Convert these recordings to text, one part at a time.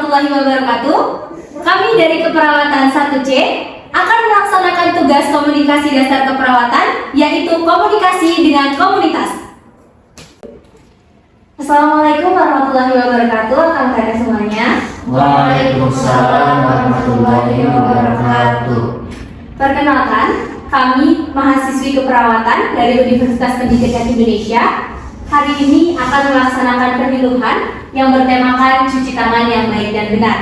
warahmatullahi wabarakatuh. Kami dari Keperawatan 1C akan melaksanakan tugas komunikasi dasar keperawatan, yaitu komunikasi dengan komunitas. Assalamualaikum warahmatullahi wabarakatuh. Apa kabar semuanya? Waalaikumsalam warahmatullahi wabarakatuh. Perkenalkan, kami mahasiswi keperawatan dari Universitas Pendidikan Indonesia. Hari ini akan melaksanakan penyuluhan yang bertemakan cuci tangan yang baik dan benar.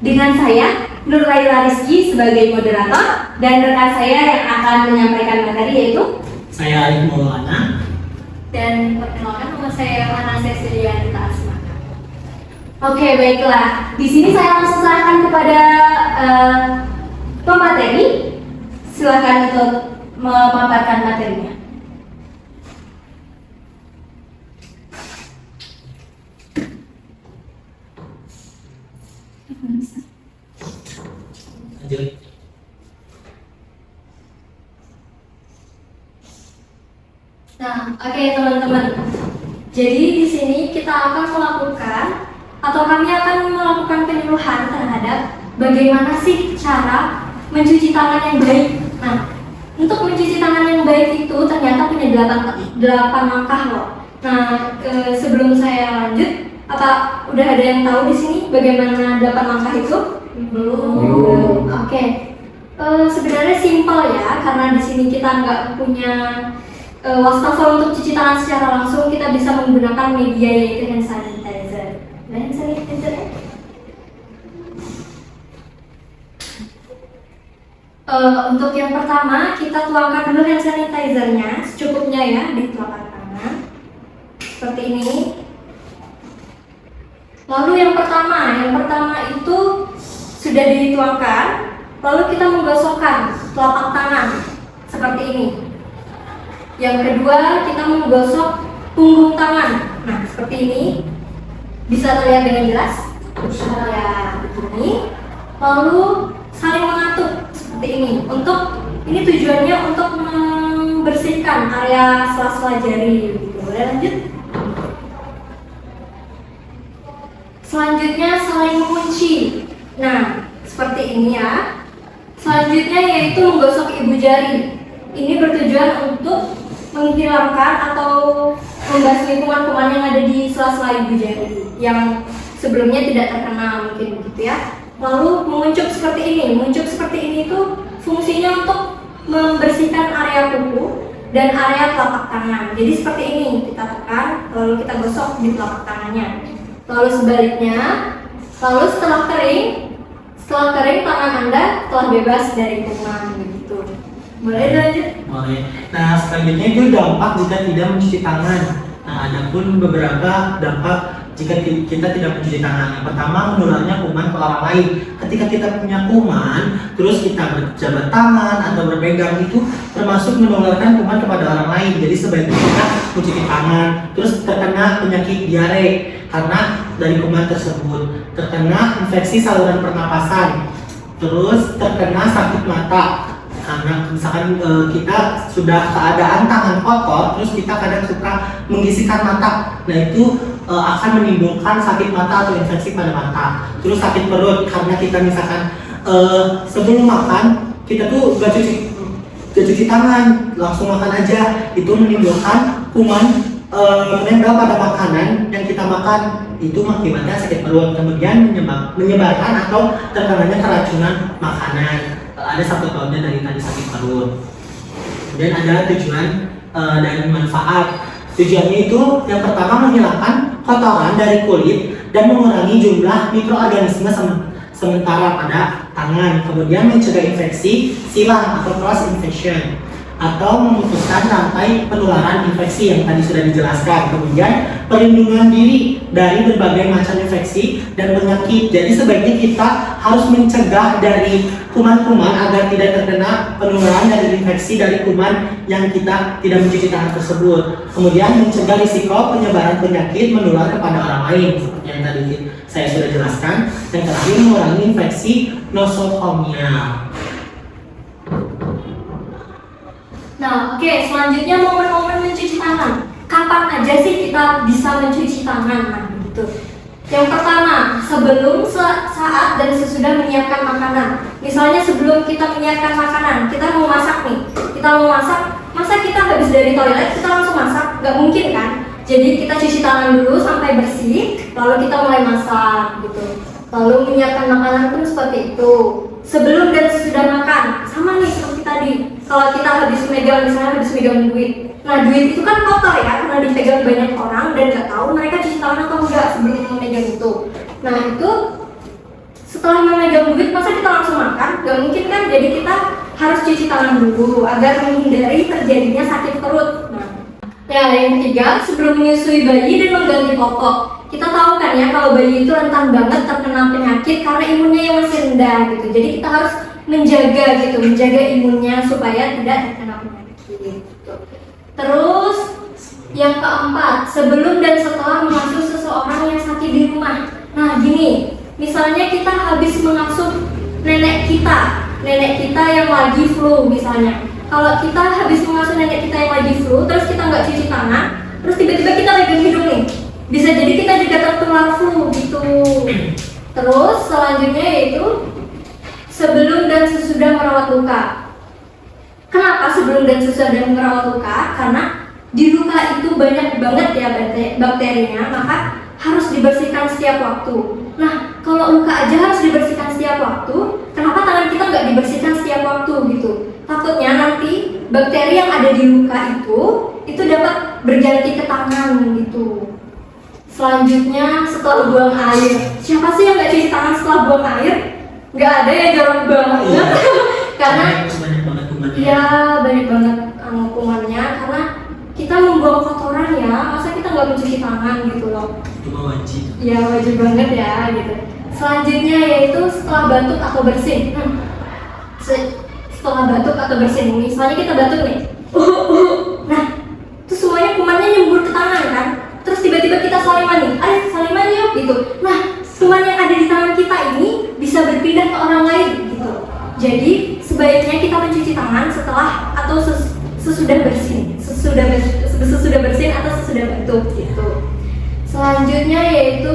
Dengan saya, Nur Laila Rizky sebagai moderator, dan rekan saya yang akan menyampaikan materi yaitu Saya Arif Maulana. dan perkenalkan nama saya Hana Cecilianita Asmaka. Oke, baiklah. Di sini saya langsung serahkan kepada pemateri. Silakan untuk memaparkan materinya. Lanjut. Nah, oke teman-teman. Jadi di sini kita akan melakukan atau kami akan melakukan penyuluhan terhadap bagaimana sih cara mencuci tangan yang baik. Nah, untuk mencuci tangan yang baik itu ternyata punya 8 langkah loh. Nah, sebelum saya lanjut, apa udah ada yang tahu di sini bagaimana 8 langkah itu? Belum. Oke. Sebenarnya simpel ya, karena di sini kita nggak punya wastafel untuk cuci tangan secara langsung. Kita bisa menggunakan media yaitu hand sanitizer. Hand sanitizer ya? Untuk yang pertama, kita tuangkan dulu hand sanitizer-nya secukupnya ya di telapak tangan. Seperti ini. Lalu yang pertama itu sudah dituangkan, lalu kita menggosokkan telapak tangan seperti ini. Yang kedua, kita menggosok punggung tangan. Nah, seperti ini. Bisa terlihat dengan jelas? Ya, begini. Lalu saling mengatuk seperti ini. Ini tujuannya untuk membersihkan area sela-sela jari. Boleh lanjut? Selanjutnya saling mengunci. Nah, seperti ini ya. Selanjutnya yaitu menggosok ibu jari. Ini bertujuan untuk menghilangkan atau membasmi kuman-kuman yang ada di sela-sela ibu jari yang sebelumnya tidak terkena, mungkin begitu ya. Lalu menguncup seperti ini. Menguncup seperti ini itu fungsinya untuk membersihkan area kuku dan area telapak tangan. Jadi seperti ini, kita tekan, lalu kita gosok di telapak tangannya. Lalu sebaliknya, lalu setelah kering tangan Anda telah bebas dari kuman begitu. Boleh lanjut? Boleh. Nah, selanjutnya itu dampak jika tidak mencuci tangan. Nah, ada pun beberapa dampak jika kita tidak mencuci tangan. Yang pertama, menularnya kuman ke orang lain. Ketika kita punya kuman, terus kita berjabat tangan atau berpegang, itu termasuk menularkan kuman kepada orang lain. Jadi sebaiknya kita mencuci tangan. Terus terkena penyakit diare karena dari kuman tersebut, terkena infeksi saluran pernapasan, terus terkena sakit mata. Karena misalkan kita sudah keadaan tangan kotor, terus kita kadang suka mengisikan mata. Nah, itu akan menimbulkan sakit mata atau infeksi pada mata. Terus sakit perut karena kita misalkan sebelum makan kita tuh gak cuci tangan, langsung makan aja. Itu menimbulkan kuman menempel pada makanan yang kita makan. Itu mengakibatkan sakit perut, kemudian menyebarkan atau terkenanya keracunan makanan. Ada satu tahunnya dari tadi sakit perut. Kemudian ada tujuan dan manfaat. Tujuannya itu yang pertama menghilangkan kotoran dari kulit dan mengurangi jumlah mikroorganisme sementara pada tangan. Kemudian mencegah infeksi silang atau cross infection, atau memutuskan rantai penularan infeksi yang tadi sudah dijelaskan. Kemudian perlindungan diri dari berbagai macam infeksi dan penyakit. Jadi sebaiknya kita harus mencegah dari kuman-kuman agar tidak terkena penularan dari infeksi dari kuman yang kita tidak mencuci tangan tersebut. Kemudian mencegah risiko penyebaran penyakit menular kepada orang lain seperti yang tadi saya sudah jelaskan. Yang terakhir, mengurangi infeksi nosocomial. Nah, oke, selanjutnya momen-momen mencuci tangan. Kapan aja sih kita bisa mencuci tangan? Nah, gitu. Yang pertama, sebelum, saat, dan sesudah menyiapkan makanan. Misalnya sebelum kita menyiapkan makanan, kita mau masak nih. Kita mau masak, masa kita habis dari toilet kita langsung masak? Gak mungkin kan? Jadi kita cuci tangan dulu sampai bersih, lalu kita mulai masak gitu. Lalu menyiapkan makanan pun seperti itu. Sebelum dan sesudah makan, sama nih seperti tadi. Kalau kita habis megang, misalnya habis megang duit. Nah, duit itu kan kotor ya, karena dipegang banyak orang dan nggak tahu mereka cuci tangan atau enggak sebelum memegang itu. Nah, itu setelah memegang duit, masa kita langsung makan? Gak mungkin kan, jadi kita harus cuci tangan dulu agar menghindari terjadinya sakit perut. Nah, ya, yang ketiga, sebelum menyusui bayi dan mengganti popok. Kita tahu kan ya, kalau bayi itu rentan banget terkena penyakit karena imunnya yang masih rendah gitu. Jadi kita harus menjaga imunnya supaya tidak terkena penyakit gitu. Terus yang keempat, sebelum dan setelah mengasuh seseorang yang sakit di rumah. Nah gini, misalnya kita habis mengasuh nenek kita yang lagi flu misalnya. Kalau kita habis mengasuh nenek kita yang lagi flu, terus kita nggak cuci tangan, terus tiba-tiba kita pegang hidung nih, bisa jadi kita juga tertular flu gitu. Terus selanjutnya yaitu sebelum dan sesudah merawat luka. Kenapa sebelum dan sesudah merawat luka? Karena di luka itu banyak banget ya bakterinya, maka harus dibersihkan setiap waktu. Nah, kalau luka aja harus dibersihkan setiap waktu, kenapa tangan kita nggak dibersihkan setiap waktu gitu? Takutnya nanti bakteri yang ada di luka itu dapat berganti ke tangan gitu. Selanjutnya setelah buang air. Siapa sih yang nggak cuci tangan setelah buang air? Nggak ada ya, jarang banget. Iya. Karena banyak banget kumannya. iya, banyak banget kumannya karena kita membuang kotoran ya, masa kita nggak mencuci tangan gitu loh. Cuma wajib. Ya wajib banget ya gitu. Selanjutnya yaitu setelah batuk atau bersin. Setelah batuk atau bersin, misalnya kita batuk nih, nah itu semuanya kumannya nyembur ke tangan kan. Terus tiba-tiba kita saliman nih, ayo saliman yuk gitu. Nah kuman yang ada di tangan kita ini bisa berpindah ke orang lain gitu. Jadi sebaiknya kita mencuci tangan setelah atau sesudah bersin, sesudah bersin atau sesudah batuk gitu. Selanjutnya yaitu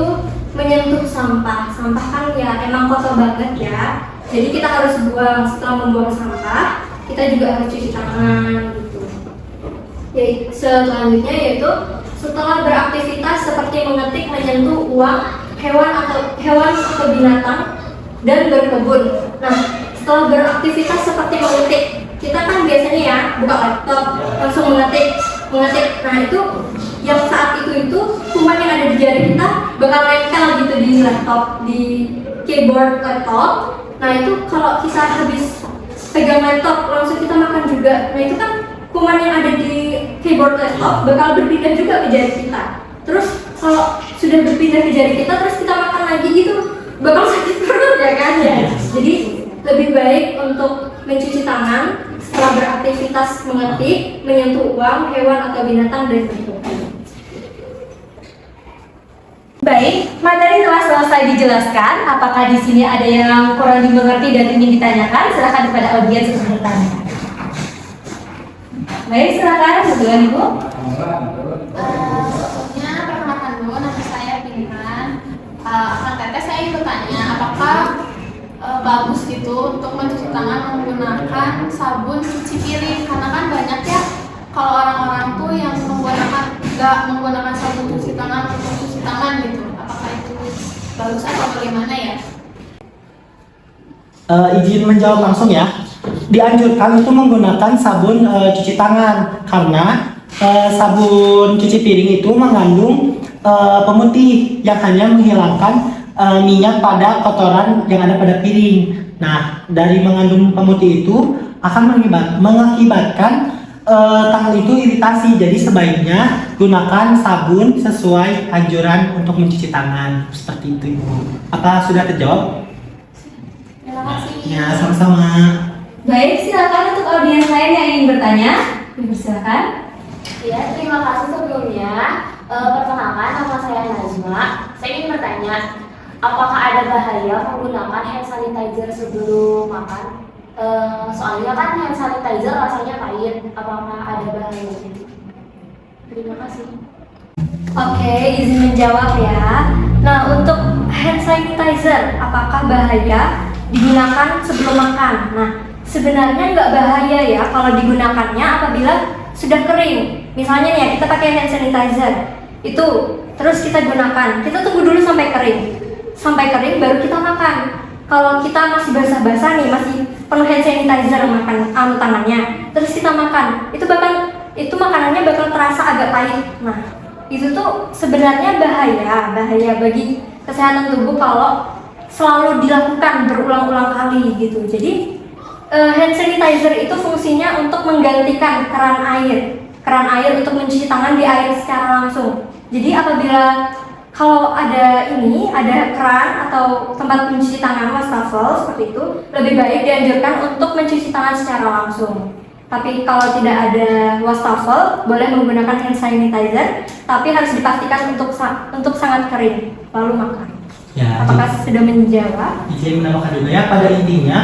menyentuh sampah. Sampah kan ya emang kotor banget ya. Jadi kita harus buang, setelah membuang sampah, kita juga harus cuci tangan gitu. Selanjutnya yaitu setelah beraktivitas seperti mengetik, menyentuh uang, hewan atau binatang dan berkebun. Nah, setelah beraktivitas seperti mengetik, kita kan biasanya ya buka laptop langsung mengetik. Nah itu yang saat itu kuman yang ada di jari kita bakal nempel gitu di laptop, di keyboard laptop. Nah itu kalau kita habis pegang laptop langsung kita makan juga. Nah itu kan kuman yang ada di keyboard laptop bakal berpindah juga ke jari kita. Terus kalau sudah berpindah ke jari kita terus kita makan lagi gitu bakal sakit perut ya kan ya. Jadi lebih baik untuk mencuci tangan setelah beraktivitas mengetik, menyentuh uang, hewan atau binatang dan berkebun. Baik, materi telah selesai dijelaskan. Apakah di sini ada yang kurang dimengerti dan ingin ditanyakan? Silakan kepada audiens untuk bertanya. Baik, silakan kebetulan Ibu. Sebelumnya perkenalkan dulu, nama saya Pinkan. Akan teteh saya ingin bertanya, apakah bagus gitu untuk mencuci tangan menggunakan sabun cuci piring? Karena kan banyak ya kalau orang-orang tuh yang nggak menggunakan sabun cuci tangan untuk cuci tangan gitu. Apakah itu bagus atau bagaimana ya? Izin menjawab langsung ya. Dianjurkan untuk menggunakan sabun cuci tangan karena sabun cuci piring itu mengandung pemutih yang hanya menghilangkan minyak pada kotoran yang ada pada piring. Nah, dari mengandung pemutih itu akan mengakibatkan tangan itu iritasi. Jadi sebaiknya gunakan sabun sesuai anjuran untuk mencuci tangan. Seperti itu, Ibu. Apa sudah terjawab? Terima kasih. Ya, sama-sama. Baik, silakan untuk audiens lain yang ingin bertanya. Ibu silakan. Ya, terima kasih sebelumnya. Perkenalkan, nama saya Najma. Saya ingin bertanya, apakah ada bahaya menggunakan hand sanitizer sebelum makan? Soalnya kan hand sanitizer rasanya pahit. Apakah ada bahayanya? Terima kasih. Oke, izin menjawab ya. Nah, untuk apakah bahaya digunakan sebelum makan? Nah, sebenarnya nggak bahaya ya kalau digunakannya apabila sudah kering. Misalnya nih ya, kita pakai hand sanitizer itu, terus kita gunakan, kita tunggu dulu sampai kering. Sampai kering baru kita makan. Kalau kita masih basah-basah nih, masih penuh hand sanitizer makan tangannya, terus kita makan, itu makanannya bakal terasa agak pahit. Nah, itu tuh sebenarnya bahaya bagi kesehatan tubuh kalau selalu dilakukan berulang-ulang kali gitu. Jadi hand sanitizer itu fungsinya untuk menggantikan keran air untuk mencuci tangan di air secara langsung. Jadi apabila kalau ada keran atau tempat mencuci tangan wastafel seperti itu, lebih baik dianjurkan untuk mencuci tangan secara langsung. Tapi kalau tidak ada wastafel, boleh menggunakan hand sanitizer, tapi harus dipastikan untuk sangat kering lalu makan. Ya, Apakah sudah menjawab? Jadi menambahkan juga ya, pada intinya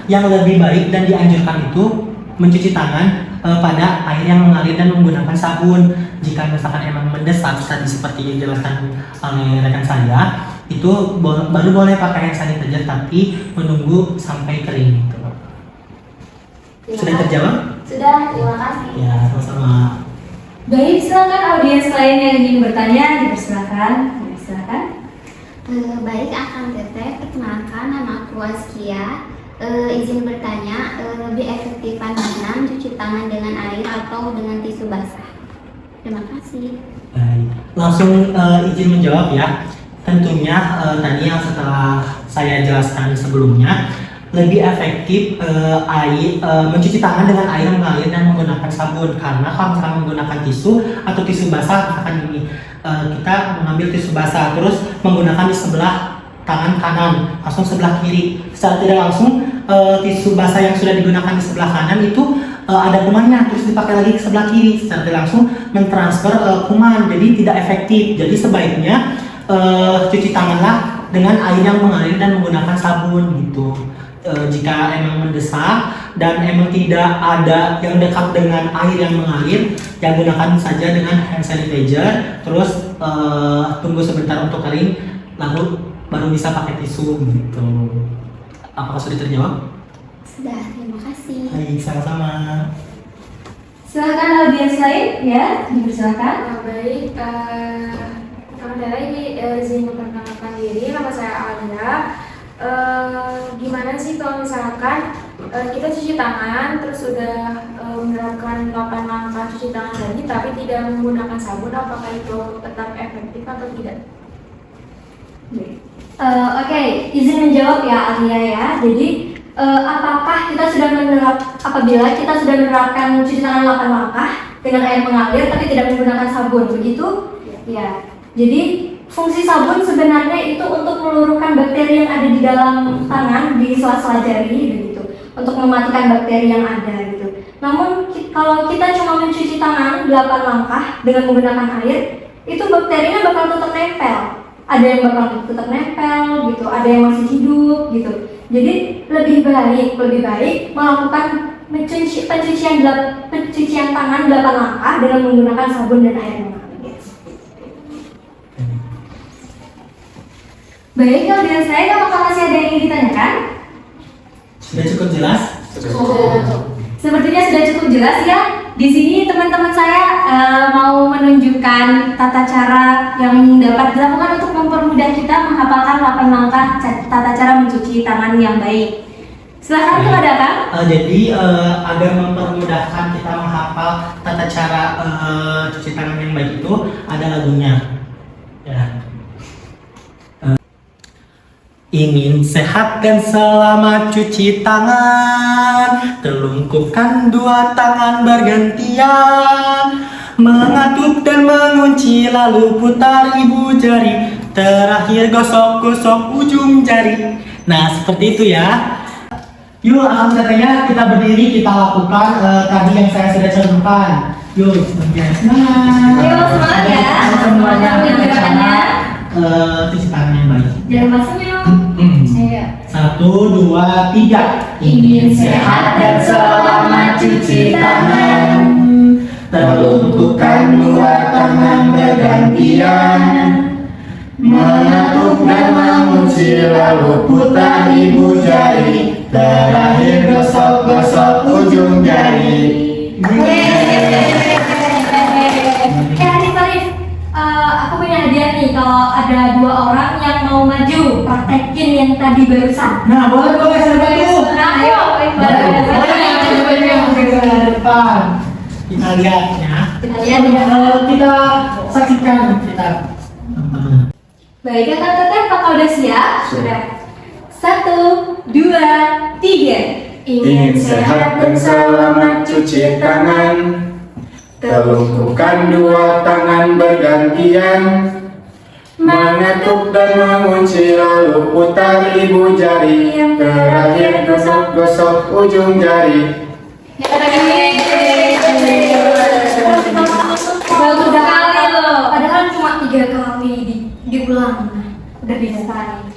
yang lebih baik dan dianjurkan itu mencuci tangan pada air yang mengalir dan menggunakan sabun. Jika misalkan emang mendesak tadi seperti yang dijelaskan oleh rekan saya, itu baru boleh pakai hand sanitizer tapi menunggu sampai kering gitu. Sudah terjawab? Sudah, terima kasih. Ya, sama-sama. Baik, silakan audiens lain yang ingin bertanya, dipersilakan. Silakan. Baik, Akang Teteh, perkenalkan nama aku Askia. Izin bertanya, lebih efektifan mana mencuci tangan dengan air atau dengan tisu basah? Terima kasih. Baik, langsung izin menjawab ya. Tentunya tadi yang setelah saya jelaskan sebelumnya, lebih efektif mencuci tangan dengan air mengalir dan menggunakan sabun. Karena kalau misalkan menggunakan tisu atau tisu basah, misalkan ini kita mengambil tisu basah terus menggunakan di sebelah tangan kanan, langsung sebelah kiri. Secara tidak langsung tisu basah yang sudah digunakan di sebelah kanan itu ada kumannya, terus dipakai lagi ke sebelah kiri. Secara tidak langsung mentransfer kuman, jadi tidak efektif. Jadi sebaiknya cuci tanganlah dengan air yang mengalir dan menggunakan sabun gitu. Jika emang mendesak dan emang tidak ada yang dekat dengan air yang mengalir, ya gunakan saja dengan hand sanitizer. Terus tunggu sebentar untuk kering, lalu baru bisa pakai tisu gitu. Apakah sudah terjawab? Sudah, terima kasih. Baik, sama-sama. Silakan audiens lain, ya, dipersilakan. Baik, pertama ini izin memperkenalkan diri, nama saya Alia. Gimana sih kalau misalkan kita cuci tangan terus udah menerapkan 8 langkah cuci tangan lagi tapi tidak menggunakan sabun, apakah itu tetap efektif atau tidak? Oke, izin menjawab ya Alia ya. Jadi apakah kita sudah apabila kita sudah menerapkan cuci tangan 8 langkah dengan air mengalir tapi tidak menggunakan sabun, begitu? Ya. Jadi fungsi sabun sebenarnya itu untuk meluruhkan bakteri yang ada di dalam tangan, di sela-sela jari begitu, untuk mematikan bakteri yang ada gitu. Namun kalau kita cuma mencuci tangan 8 langkah dengan menggunakan air, itu bakterinya bakal tetap nempel. Ada yang bakal tetap nempel gitu, ada yang masih hidup gitu. Jadi lebih baik melakukan pencucian tangan 8 langkah dengan menggunakan sabun dan air mengalir. Baik, audiens saya, apakah masih ada yang ingin ditanyakan? Sudah cukup jelas? Sepertinya sudah cukup jelas ya. Di sini teman-teman saya mau menunjukkan tata cara yang dapat dilakukan untuk mempermudah kita menghafalkan 8 langkah tata cara mencuci tangan yang baik. Silakan kepada Kang. Jadi agar mempermudahkan kita menghafal tata cara cuci tangan yang baik itu ada lagunya. Ya. Ingin sehat dan selamat cuci tangan, telungkupkan 2 tangan bergantian, mengatuk dan mengunci lalu putar ibu jari, terakhir gosok-gosok ujung jari. Nah seperti itu ya. Yuk alhamdulillah kita berdiri, kita lakukan tadi yang saya sudah contohkan. Yuk semangat. Yuk semangat ya. Semuanya Gerakannya. Cuci tangan yang baik. Jangan masuk yuk. 1, 2, 3. Ingin sehat dan selamat cuci tangan, telungkupkan 2 tangan bergantian, mengatuk dan mengunci mengunci lalu putar ibu jari, terakhir gosok-gosok ujung jari. Arif, aku punya hadiah nih. Kalau ada 2 orang yang mau maju praktekin yang tadi barusan. Nah, boleh siapa tuh? Nah, ayo, Depan. Kita lihat ya. kita lihat ya. Kita saksikan kita. Baik, kakak teteh, apakah udah siap? Sudah. 1, 2, 3. Ingin sehat dan selamat cuci tangan, telungkupkan 2 tangan bergantian, mengetuk dan mengunci lalu putar ibu jari, terakhir gosok-gosok ujung jari. Bagus sekali loh. Padahal cuma 3 kali diulang. Udah bisa nih.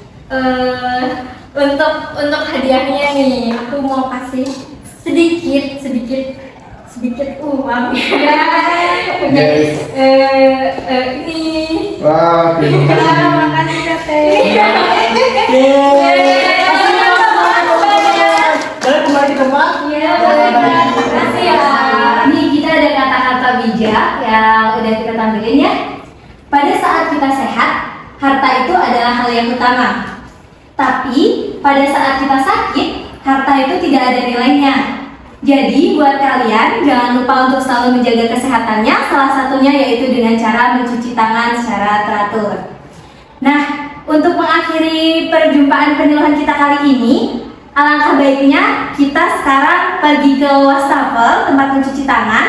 Untuk hadiahnya nih, aku mau kasih sedikit uang ya. Ini. Wah, terima kasih. Makasih teteh. Kembali ke tempat. Iya, terima kasih ya. Nih kita ada kata-kata bijak yang udah kita tampilin ya. Pada saat kita sehat, harta itu adalah hal yang utama. Tapi pada saat kita sakit, harta itu tidak ada nilainya. Jadi buat kalian jangan lupa untuk selalu menjaga kesehatannya. Salah satunya yaitu dengan cara mencuci tangan secara teratur. Nah, untuk mengakhiri perjumpaan penyuluhan kita kali ini, alangkah baiknya kita sekarang pergi ke wastafel, tempat mencuci tangan,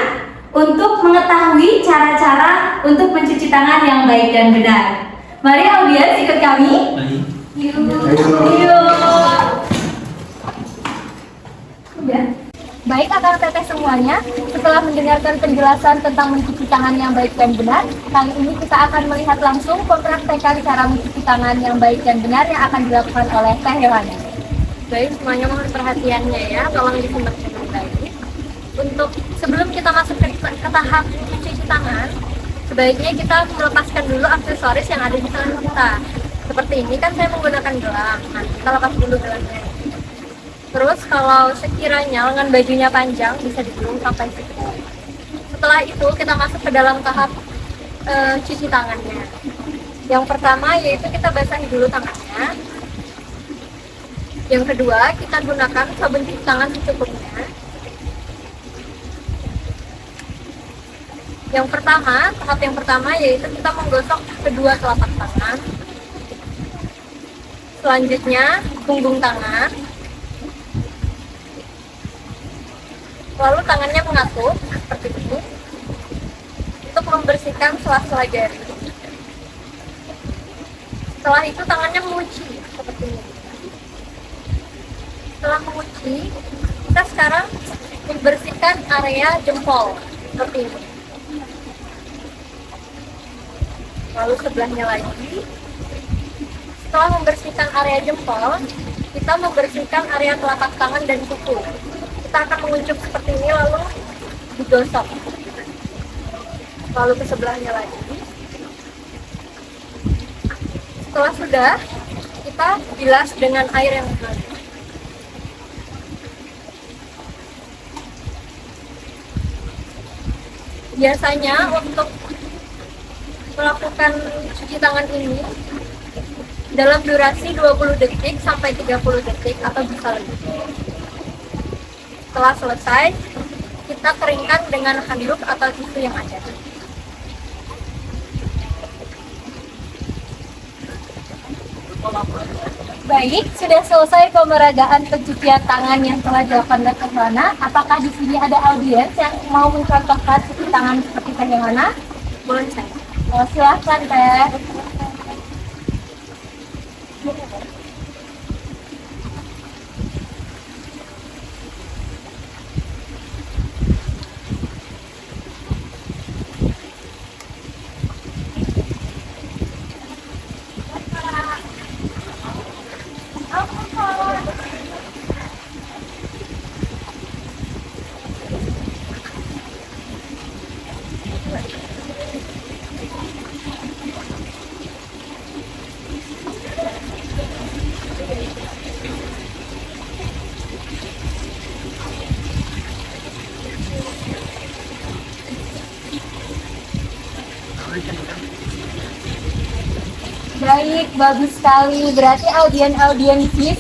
untuk mengetahui cara-cara untuk mencuci tangan yang baik dan benar. Mari audiens ikut kami. Yuk. Udah. Baik akang teteh semuanya, setelah mendengarkan penjelasan tentang mencuci tangan yang baik dan benar, kali ini kita akan melihat langsung mempraktekkan cara mencuci tangan yang baik dan benar yang akan dilakukan oleh Teh Hewana. Baik, semuanya mohon perhatiannya ya, tolong disimak dengan baik. Untuk sebelum kita masuk ke tahap cuci tangan, sebaiknya kita melepaskan dulu aksesoris yang ada di tangan kita. Seperti ini kan saya menggunakan gelang. Nah, kita lepas dulu gelangnya. Terus kalau sekiranya lengan bajunya panjang, bisa digulung sampai situ. Setelah itu kita masuk ke dalam tahap cuci tangannya. Yang pertama yaitu kita basahi dulu tangannya. Yang kedua, kita gunakan sabun cuci tangan secukupnya. Tahap yang pertama yaitu kita menggosok kedua telapak tangan. Selanjutnya, punggung tangan. Lalu tangannya mengatup seperti ini untuk membersihkan sela-sela jari. Setelah itu tangannya mengunci seperti ini. Setelah mengunci, kita sekarang membersihkan area jempol seperti ini. Lalu sebelahnya lagi. Setelah membersihkan area jempol, kita membersihkan area telapak tangan dan kuku. Kita akan menguncup seperti ini lalu digosok. Lalu ke sebelahnya lagi. Setelah sudah, kita bilas dengan air yang mengalir. Biasanya untuk melakukan cuci tangan ini dalam durasi 20 detik sampai 30 detik atau bisa lebih. Setelah selesai, kita keringkan dengan handuk atau tisu yang ada. Baik, sudah selesai pemeragaan pencucian tangan yang telah dilakukan oleh Teh Hewana. Apakah di sini ada audiens yang mau mencontohkan cuci tangan seperti Teh Hewana? Boleh saya? Oh, silahkan Teh. Baik, bagus sekali. Berarti audien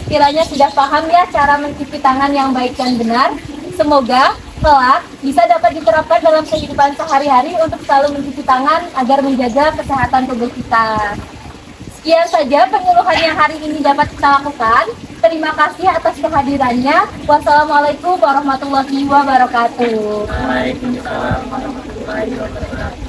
kiranya sudah paham ya cara mencuci tangan yang baik dan benar. Semoga kelak bisa dapat diterapkan dalam kehidupan sehari-hari untuk selalu mencuci tangan agar menjaga kesehatan tubuh kita. Sekian saja penyuluhan yang hari ini dapat kita lakukan. Terima kasih atas kehadirannya. Wassalamualaikum warahmatullahi wabarakatuh. Waalaikumsalam warahmatullahi wabarakatuh.